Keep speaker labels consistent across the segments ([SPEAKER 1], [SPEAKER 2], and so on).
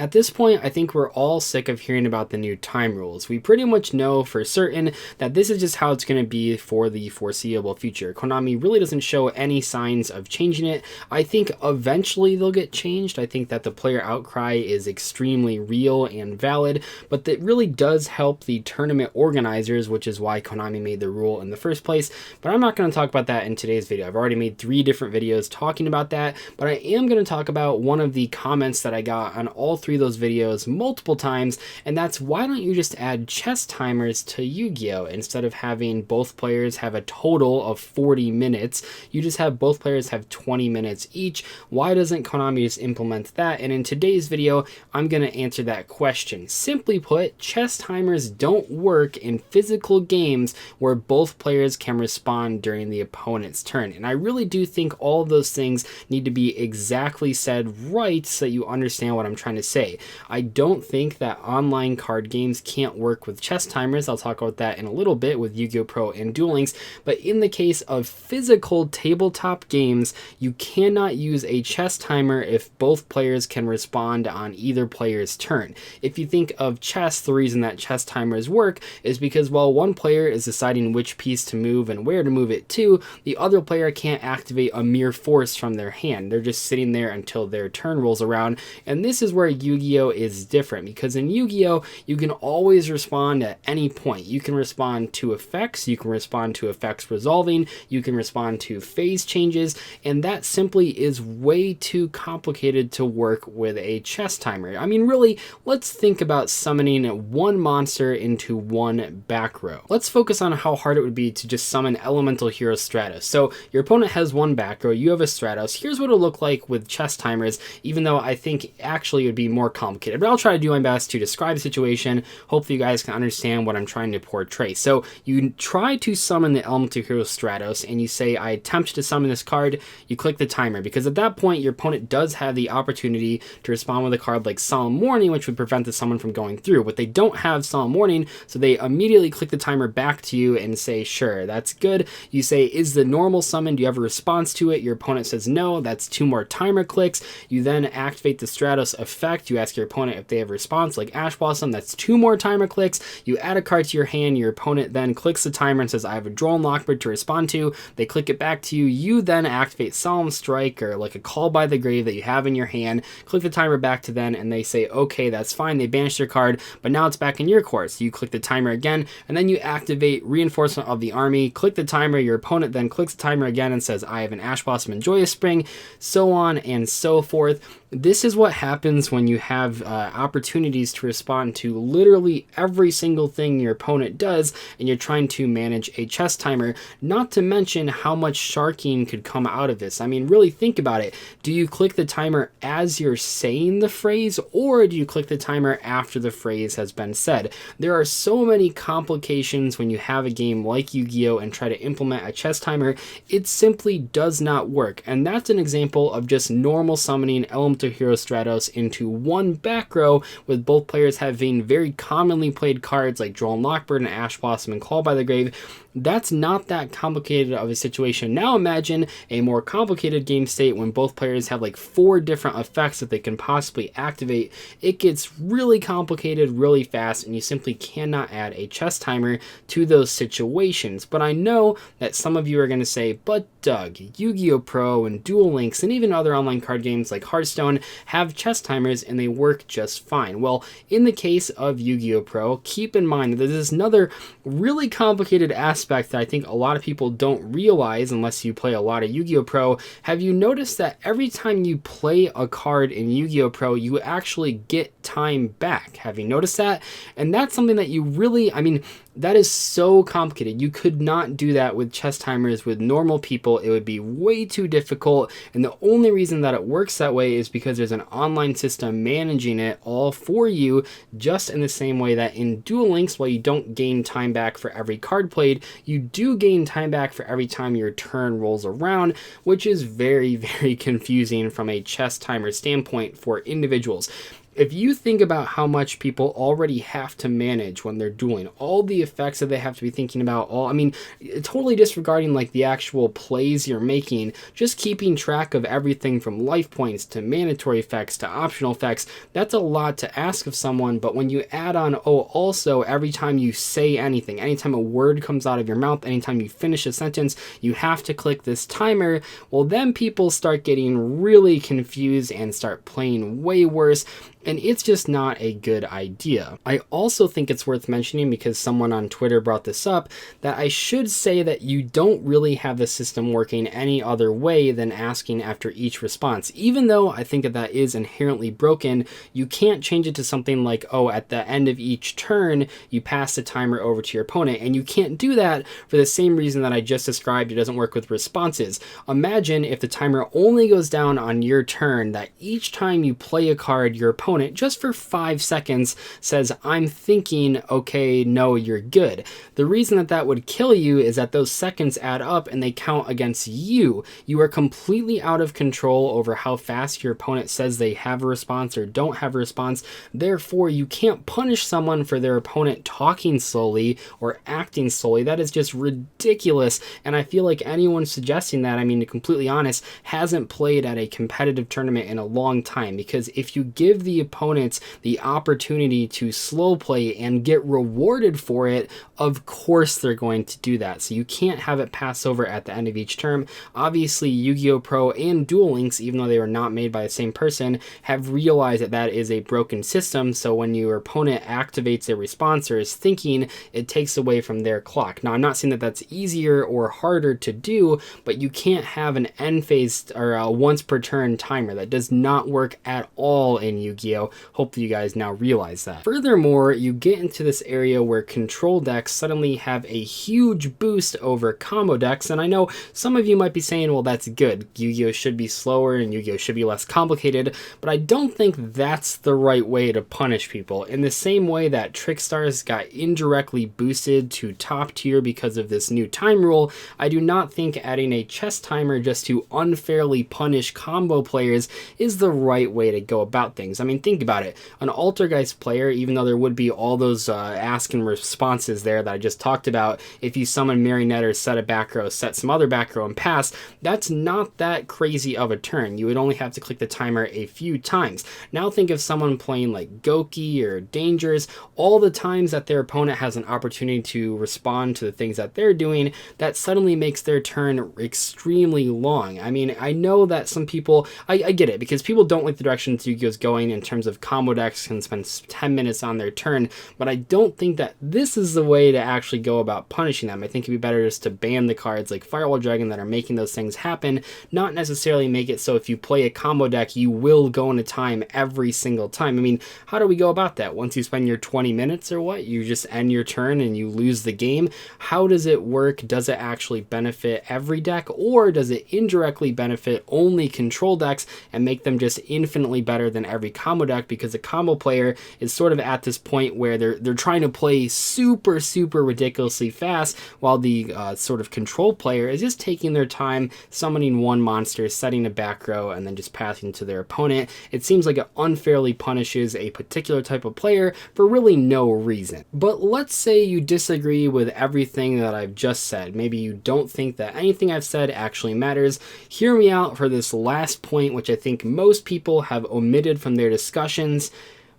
[SPEAKER 1] At this point, I think we're all sick of hearing about the new time rules. We pretty much know for certain that this is just how it's going to be for the foreseeable future. Konami really doesn't show any signs of changing it. I think eventually they'll get changed. I think that the player outcry is extremely real and valid, but that really does help the tournament organizers, which is why Konami made the rule in the first place. But I'm not going to talk about that in today's video. I've already made 3 different videos talking about that, but I am going to talk about one of the comments that I got on all 3 of those videos multiple times, and that's why don't you just add chess timers to Yu-Gi-Oh! Instead of having both players have a total of 40 minutes, you just have both players have 20 minutes each. Why doesn't Konami just implement that? And in today's video, I'm going to answer that question. Simply put, chess timers don't work in physical games where both players can respond during the opponent's turn. And I really do think all of those things need to be exactly said right so that you understand what I'm trying to say. I don't think that online card games can't work with chess timers. I'll talk about that in a little bit with Yu-Gi-Oh! Pro and Duel Links, but in the case of physical tabletop games, you cannot use a chess timer if both players can respond on either player's turn. If you think of chess, the reason that chess timers work is because while one player is deciding which piece to move and where to move it to, the other player can't activate a mere force from their hand. They're just sitting there until their turn rolls around, and this is where Yu-Gi-Oh! Is different, because in Yu-Gi-Oh! You can always respond at any point. You can respond to effects, you can respond to effects resolving, you can respond to phase changes, and that simply is way too complicated to work with a chess timer. I mean, really, let's think about summoning one monster into one back row. Let's focus on how hard it would be to just summon elemental hero STRATOS. So your opponent has one back row, you have a STRATOS. Here's what it'll look like with chess timers, even though I think actually it would be more complicated. But I'll try to do my best to describe the situation. Hopefully you guys can understand what I'm trying to portray. So you try to summon the elemental hero STRATOS, and you say, I attempt to summon this card. You click the timer, because at that point your opponent does have the opportunity to respond with a card like Solemn Warning, which would prevent the summon from going through. But they don't have Solemn Warning, so they immediately click the timer back to you and say, sure, that's good. You say, is the normal summon? Do you have a response to it? Your opponent says no. That's 2 more timer clicks. You then activate the STRATOS effect. You ask your opponent if they have a response like Ash Blossom. That's 2 more timer clicks. You add a card to your hand. Your opponent then clicks the timer and says, I have a Drone Lockbird to respond to. They click it back to you. You then activate Solemn Strike, or like a Call by the Grave that you have in your hand. Click the timer back to them, and they say, okay, that's fine. They banish their card, but now it's back in your court. So you click the timer again, and then you activate Reinforcement of the Army. Click the timer. Your opponent then clicks the timer again and says, I have an Ash Blossom and Joyous Spring, so on and so forth. This is what happens when you have opportunities to respond to literally every single thing your opponent does, and you're trying to manage a chess timer, not to mention how much sharking could come out of this. I mean, really think about it. Do you click the timer as you're saying the phrase, or do you click the timer after the phrase has been said? There are so many complications when you have a game like Yu-Gi-Oh! And try to implement a chess timer. It simply does not work, and that's an example of just normal summoning elemental hero STRATOS into one back row, with both players having very commonly played cards like Drone Lockbird and Ash Blossom and Call by the Grave. That's not that complicated of a situation. Now imagine a more complicated game state when both players have like 4 different effects that they can possibly activate. It gets really complicated really fast, and you simply cannot add a chess timer to those situations. But I know that some of you are going to say, but Doug, Yu-Gi-Oh! Pro and Duel Links and even other online card games like Hearthstone have chess timers and they work just fine. Well, in the case of Yu-Gi-Oh! Pro, keep in mind that there's another really complicated aspect that I think a lot of people don't realize unless you play a lot of Yu-Gi-Oh! Pro. Have you noticed that every time you play a card in Yu-Gi-Oh! Pro, you actually get time back? Have you noticed that? And that's something that you really, I mean, that is so complicated. You could not do that with chess timers with normal people. It would be way too difficult, and the only reason that it works that way is because there's an online system managing it all for you, just in the same way that in Duel Links, while you don't gain time back for every card played, you do gain time back for every time your turn rolls around, which is very, very confusing from a chess timer standpoint for individuals. If you think about how much people already have to manage when they're dueling, all the effects that they have to be thinking about, I mean, totally disregarding like the actual plays you're making, just keeping track of everything from life points to mandatory effects to optional effects, that's a lot to ask of someone. But when you add on, also every time you say anything, anytime a word comes out of your mouth, anytime you finish a sentence, you have to click this timer, well, then people start getting really confused and start playing way worse. And it's just not a good idea. I also think it's worth mentioning, because someone on Twitter brought this up, that I should say that you don't really have the system working any other way than asking after each response. Even though I think that is inherently broken, you can't change it to something like, at the end of each turn, you pass the timer over to your opponent. And you can't do that for the same reason that I just described. It doesn't work with responses. Imagine if the timer only goes down on your turn, that each time you play a card, your opponent, just for 5 seconds, says, I'm thinking, okay, no, you're good. The reason that would kill you is that those seconds add up and they count against you. You are completely out of control over how fast your opponent says they have a response or don't have a response. Therefore, you can't punish someone for their opponent talking slowly or acting slowly. That is just ridiculous. And I feel like anyone suggesting that, I mean, to be completely honest, hasn't played at a competitive tournament in a long time. Because if you give the opponents the opportunity to slow play and get rewarded for it, of course they're going to do that. So you can't have it pass over at the end of each term. Obviously, Yu-Gi-Oh! Pro and Duel Links, even though they were not made by the same person, have realized that is a broken system. So when your opponent activates a response or is thinking, it takes away from their clock. Now, I'm not saying that that's easier or harder to do, but you can't have an end phase or a once per turn timer. That does not work at all in Yu-Gi-Oh! Hopefully you guys now realize that. Furthermore, you get into this area where control decks suddenly have a huge boost over combo decks, and I know some of you might be saying, well, that's good. Yu-Gi-Oh! Should be slower and Yu-Gi-Oh! Should be less complicated, but I don't think that's the right way to punish people. In the same way that Trickstars got indirectly boosted to top tier because of this new time rule, I do not think adding a chess timer just to unfairly punish combo players is the right way to go about things. I mean, think about it. An Altergeist player, even though there would be all those ask and responses there that I just talked about, if you summon Marionette or set a back row, set some other back row and pass, that's not that crazy of a turn. You would only have to click the timer a few times. Now think of someone playing like GOUKI or Dangers, all the times that their opponent has an opportunity to respond to the things that they're doing, that suddenly makes their turn extremely long. I mean, I know that some people, I get it, because people don't like the direction Yu-Gi-Oh's going in terms of combo decks can spend 10 minutes on their turn, but I don't think that this is the way to actually go about punishing them. I think it'd be better just to ban the cards like Firewall Dragon that are making those things happen, not necessarily make it so if you play a combo deck, you will go into time every single time. I mean, how do we go about that? Once you spend your 20 minutes or what, you just end your turn and you lose the game? How does it work? Does it actually benefit every deck, or does it indirectly benefit only control decks and make them just infinitely better than every combo deck? Because a combo player is sort of at this point where they're trying to play super ridiculously fast, while the sort of control player is just taking their time, summoning one monster, setting a back row, and then just passing to their opponent. It seems like it unfairly punishes a particular type of player for really no reason. But let's say you disagree with everything that I've just said. Maybe you don't think that anything I've said actually matters. Hear me out for this last point, which I think most people have omitted from their discussions.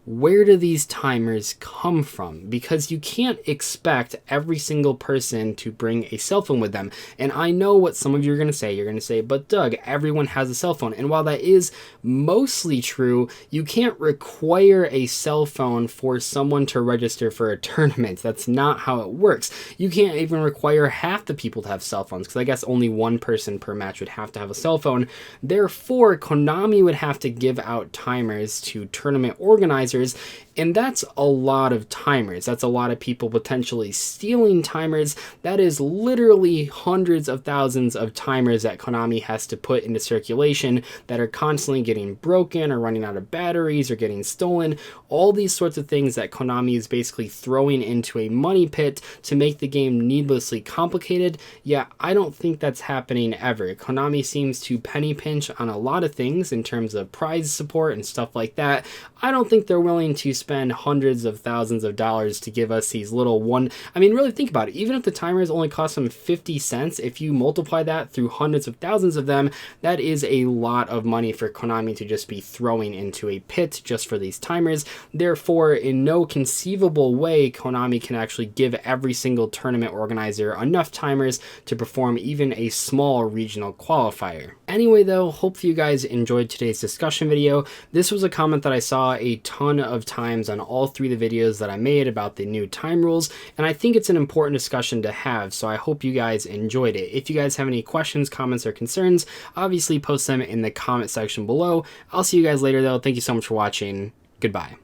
[SPEAKER 1] Where do these timers come from? Because you can't expect every single person to bring a cell phone with them. And I know what some of you are going to say. You're going to say, but Doug, everyone has a cell phone. And while that is mostly true, you can't require a cell phone for someone to register for a tournament. That's not how it works. You can't even require half the people to have cell phones, because I guess only one person per match would have to have a cell phone. Therefore, Konami would have to give out timers to tournament organizers organizers, and that's a lot of timers. That's a lot of people potentially stealing timers. That is literally hundreds of thousands of timers that Konami has to put into circulation that are constantly getting broken or running out of batteries or getting stolen. All these sorts of things that Konami is basically throwing into a money pit to make the game needlessly complicated. Yeah, I don't think that's happening ever. Konami seems to penny pinch on a lot of things in terms of prize support and stuff like that. I don't think they're willing to spend hundreds of thousands of dollars to give us these little I mean, really think about it. Even if the timers only cost them 50 cents, if you multiply that through hundreds of thousands of them, that is a lot of money for Konami to just be throwing into a pit just for these timers. Therefore, in no conceivable way, Konami can actually give every single tournament organizer enough timers to perform even a small regional qualifier. Anyway though, hope you guys enjoyed today's discussion video. This was a comment that I saw a ton of times on all three of the videos that I made about the new time rules, and I think it's an important discussion to have, so I hope you guys enjoyed it. If you guys have any questions, comments, or concerns, obviously post them in the comment section below. I'll see you guys later though. Thank you so much for watching. Goodbye.